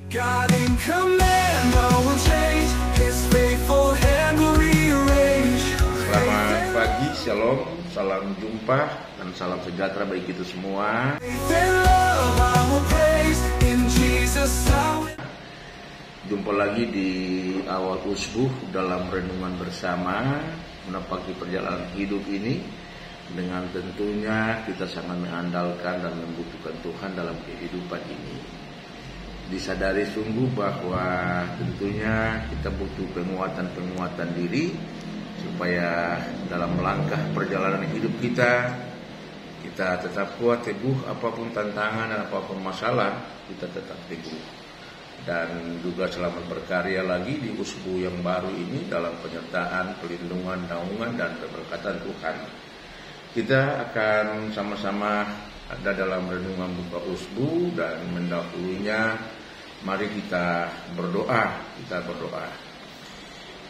God in command, no will change. His faithful hand will rearrange. Selamat pagi, shalom, salam jumpa dan salam sejahtera bagi kita semua. Faith and love I will praise. In Jesus I will. Jumpa lagi di awal usbuh dalam renungan bersama menapaki perjalanan hidup ini, dengan tentunya kita sangat mengandalkan dan membutuhkan Tuhan dalam kehidupan ini. Disadari sungguh bahwa tentunya kita butuh penguatan diri supaya dalam langkah perjalanan hidup kita tetap kuat, teguh, apapun tantangan dan apapun masalah kita tetap teguh. Dan juga selamat berkarya lagi di usbuh yang baru ini dalam penyertaan, pelindungan, naungan dan keberkatan Tuhan. Kita akan sama-sama ada dalam renungan buka usbuh, dan mendahulunya mari kita berdoa.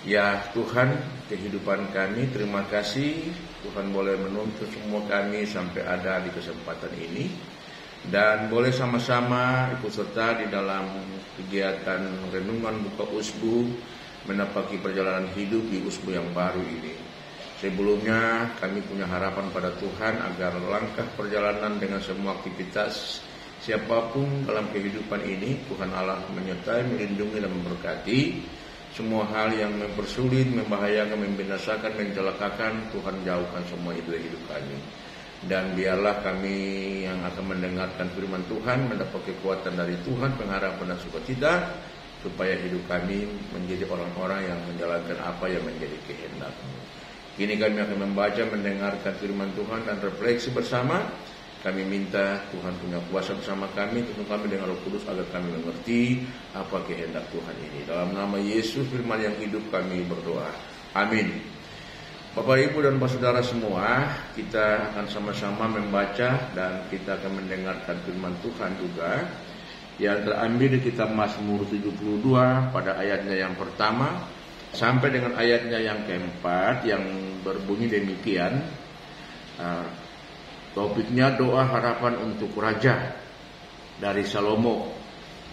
Ya Tuhan, kehidupan kami, terima kasih Tuhan boleh menuntun semua kami sampai ada di kesempatan ini, dan boleh sama-sama ikut serta di dalam kegiatan renungan buka usbuh menapaki perjalanan hidup di usbuh yang baru ini. Sebelumnya kami punya harapan pada Tuhan agar langkah perjalanan dengan semua aktivitas siapapun dalam kehidupan ini, Tuhan Allah menyertai, melindungi dan memberkati. Semua hal yang mempersulit, membahayakan, membinasakan, mencelakakan, Tuhan jauhkan semua itu dari hidup kami. Dan biarlah kami yang akan mendengarkan firman Tuhan mendapat kekuatan dari Tuhan, pengharapan dan sukacita, supaya hidup kami menjadi orang-orang yang menjalankan apa yang menjadi kehendak-Mu. Kini kami akan membaca, mendengarkan firman Tuhan dan refleksi bersama. Kami minta Tuhan punya kuasa bersama kami, tuntun kami dengan Roh Kudus agar kami mengerti apa kehendak Tuhan ini. Dalam nama Yesus firman yang hidup kami berdoa. Amin. Bapak, Ibu, dan saudara semua, kita akan sama-sama membaca dan kita akan mendengarkan firman Tuhan juga yang terambil di kitab Mazmur 72 pada ayatnya yang pertama sampai dengan ayatnya yang keempat, yang berbunyi demikian. Topiknya doa harapan untuk raja, dari Salomo.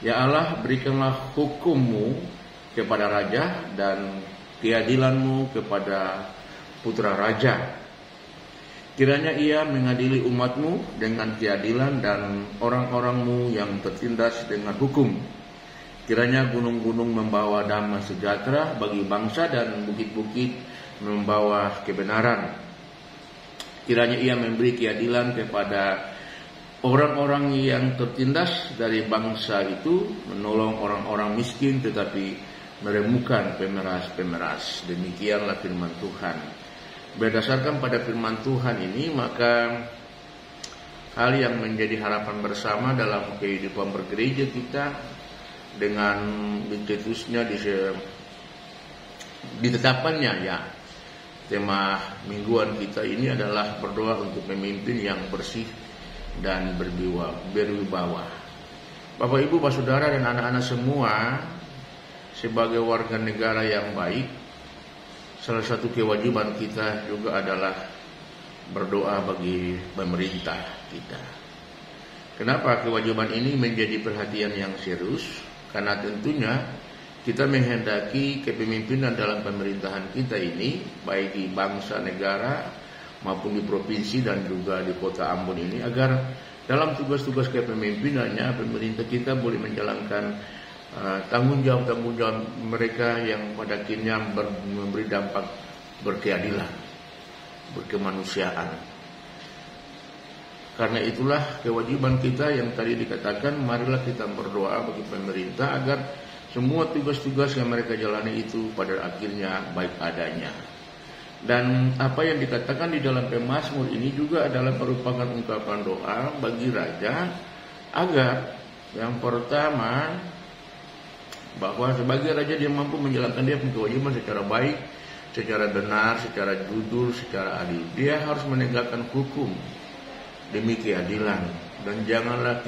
Ya Allah, berikanlah hukum-Mu kepada raja dan keadilan-Mu kepada putra raja. Kiranya ia mengadili umat-Mu dengan keadilan dan orang-orang-Mu yang tertindas dengan hukum. Kiranya gunung-gunung membawa damai sejahtera bagi bangsa dan bukit-bukit membawa kebenaran. Kiranya ia memberi keadilan kepada orang-orang yang tertindas dari bangsa itu, menolong orang-orang miskin tetapi meremukkan pemeras-pemeras. Demikianlah firman Tuhan. Berdasarkan pada firman Tuhan ini, maka hal yang menjadi harapan bersama dalam kehidupan bergereja kita dengan ditetusnya ditetapkannya ya tema mingguan kita ini adalah berdoa untuk pemimpin yang bersih dan berwibawa. Bapak, Ibu, saudara dan anak-anak semua, sebagai warga negara yang baik, salah satu kewajiban kita juga adalah berdoa bagi pemerintah kita. Kenapa kewajiban ini menjadi perhatian yang serius? Karena tentunya kita menghendaki kepemimpinan dalam pemerintahan kita ini, baik di bangsa negara maupun di provinsi dan juga di kota Ambon ini, agar dalam tugas-tugas kepemimpinannya pemerintah kita boleh menjalankan tanggung jawab mereka yang pada akhirnya memberi dampak berkeadilan, berkemanusiaan. Karena itulah kewajiban kita yang tadi dikatakan, marilah kita berdoa bagi pemerintah agar semua tugas-tugas yang mereka jalani itu pada akhirnya baik adanya. Dan apa yang dikatakan di dalam Mazmur ini juga adalah merupakan ungkapan doa bagi raja agar yang pertama, bahwa sebagai raja dia mampu menjalankan dia punya kewajiban secara baik, secara benar, secara jujur, secara adil. Dia harus menegakkan hukum demi keadilan. Dan janganlah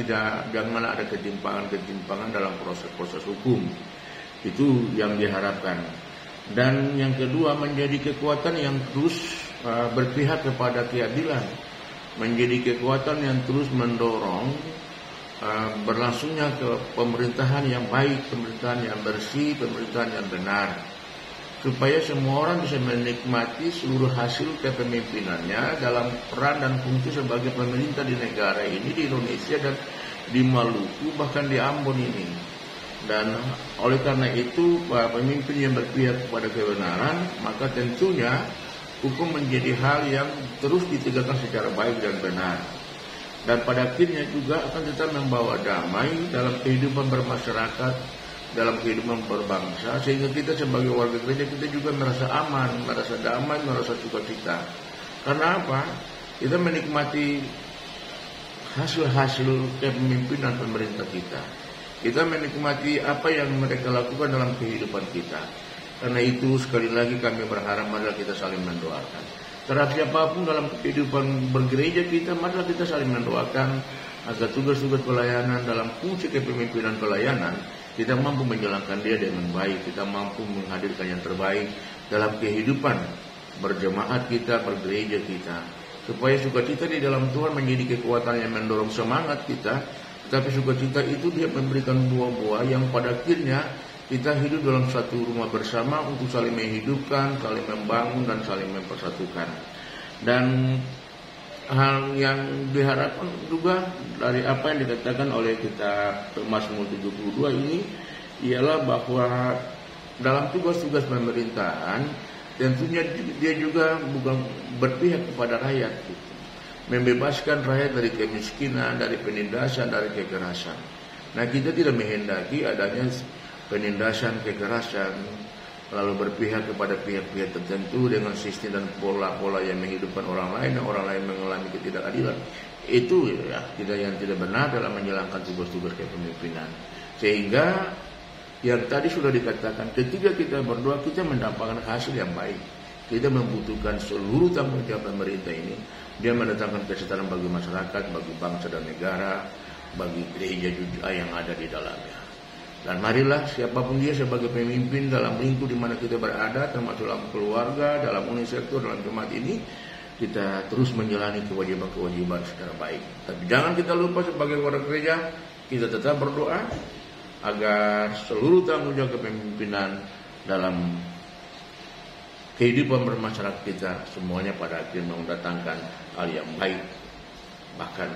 ada ketimpangan dalam proses hukum. Itu yang diharapkan. Dan yang kedua, menjadi kekuatan yang terus berpihak kepada keadilan, menjadi kekuatan yang terus mendorong berlangsungnya ke pemerintahan yang baik, pemerintahan yang bersih, pemerintahan yang benar, supaya semua orang bisa menikmati seluruh hasil kepemimpinannya dalam peran dan fungsi sebagai pemerintah di negara ini, di Indonesia dan di Maluku, bahkan di Ambon ini. Dan oleh karena itu, pemimpin yang berpihak kepada kebenaran, maka tentunya hukum menjadi hal yang terus ditegakkan secara baik dan benar. Dan pada akhirnya juga akan tetap membawa damai dalam kehidupan bermasyarakat, dalam kehidupan berbangsa, sehingga kita sebagai warga gereja kita juga merasa aman, merasa damai, merasa sukacita. Karena apa? Kita menikmati hasil-hasil kepemimpinan pemerintah kita. Kita menikmati apa yang mereka lakukan dalam kehidupan kita. Karena itu sekali lagi kami berharap marilah kita saling mendoakan. Terhadap siapapun dalam kehidupan bergereja kita, marilah kita saling mendoakan agar tugas-tugas pelayanan dalam fungsi kepemimpinan pelayanan kita mampu menjalankan dia dengan baik, kita mampu menghadirkan yang terbaik dalam kehidupan berjemaat kita, bergereja kita, supaya sukacita di dalam Tuhan menjadi kekuatan yang mendorong semangat kita. Tapi sukacita itu dia memberikan buah-buah yang pada akhirnya kita hidup dalam satu rumah bersama untuk saling menghidupkan, saling membangun dan saling mempersatukan. Dan hal yang diharapkan juga dari apa yang dikatakan oleh kitab Mazmur 72 ini ialah bahwa dalam tugas-tugas pemerintahan tentunya dia juga bukan berpihak kepada rakyat, membebaskan rakyat dari kemiskinan, dari penindasan, dari kekerasan. Nah, kita tidak menghendaki adanya penindasan, kekerasan, lalu berpihak kepada pihak-pihak tertentu dengan sistem dan pola-pola yang menghidupkan orang lain dan orang lain mengalami ketidakadilan. Itu ya yang tidak benar dalam menjalankan tugas-tugas kepemimpinan. Sehingga yang tadi sudah dikatakan, ketika kita berdoa kita mendapatkan hasil yang baik. Kita membutuhkan seluruh tanggung jawab pemerintah ini. Dia mendatangkan kesejahteraan bagi masyarakat, bagi bangsa dan negara, bagi gereja juga yang ada di dalamnya. Dan marilah siapapun dia sebagai pemimpin dalam lingkup di mana kita berada, termasuk dalam keluarga, dalam unit sektor, dalam jemaat ini, kita terus menjalani kewajiban-kewajiban secara baik. Tapi jangan kita lupa sebagai warga gereja, kita tetap berdoa agar seluruh tanggung jawab kepemimpinan dalam kehidupan bermasyarakat kita semuanya pada akhirnya mendatangkan hal yang baik. Bahkan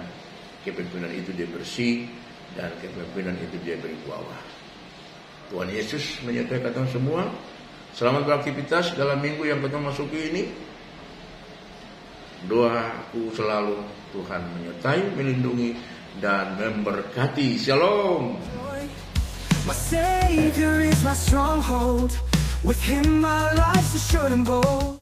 kepemimpinan itu dia bersih dan kepemimpinan itu dia berwibawa. Tuhan Yesus menyertai kita semua. Selamat beraktivitas dalam minggu yang kita masuki ini. Doaku selalu Tuhan menyertai, melindungi dan memberkati. Shalom. My Savior is my stronghold. With Him my life's assured and bold.